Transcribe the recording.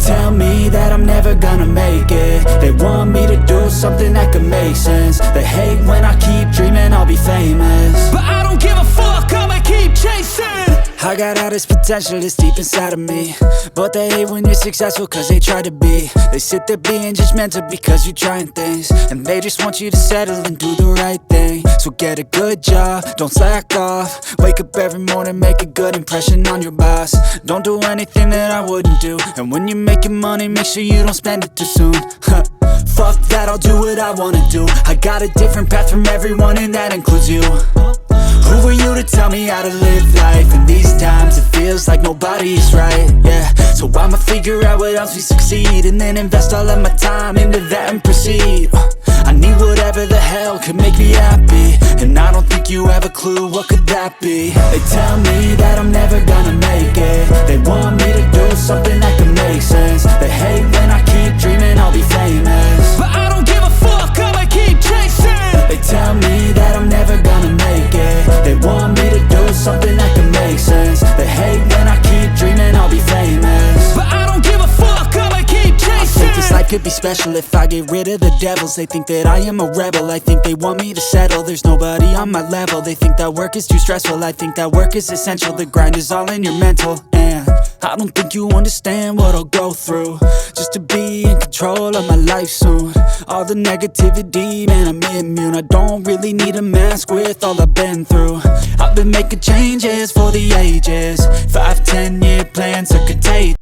tell me that I'm never gonna make it. They want me to do something that could make sense. They hate when I keep dreaming I'll be famous, but I don't give a fuck, I'ma keep chasing. I got all this potential that's deep inside of me, but they hate when you're successful cause they try to be. They sit there being judgmental because you're trying things, and they just want you to settle and do the right thing. So get a good job, don't slack off. Wake up every morning, make a good impression on your boss. Don't do anything that I wouldn't do, and when you're making money, make sure you don't spend it too soon. Fuck that, I'll do what I wanna do. I got a different path from everyone, and that includes you. Who are you to tell me how to live life? In these times it feels like nobody's right, yeah. So I'ma figure out what else we succeed, and then invest all of my time into that and proceed. I need whatever the hell could make me happy, and I don't think you have a clue what could that be. They tell me that I'm never gonna make it. They want me to do something that could make sense. They hate when I keep dreaming I'll be famous, but I don't give a fuck, I'ma keep chasing. They tell me that I'm never gonna make it. They want me to do something that can make sense. They hate when I keep dreaming I'll be famous, but I don't give a fuck, I'ma keep chasing. I think this life could be special if I get rid of the devils. They think that I am a rebel, I think they want me to settle. There's nobody on my level. They think that work is too stressful, I think that work is essential. The grind is all in your mental, and I don't think you understand what I'll go through just to be in control of my life soon. All the negativity, man, I'm immune. I don't really need a mask with all I've been through. I've been making changes for the ages. 5-10 year plans are contagious.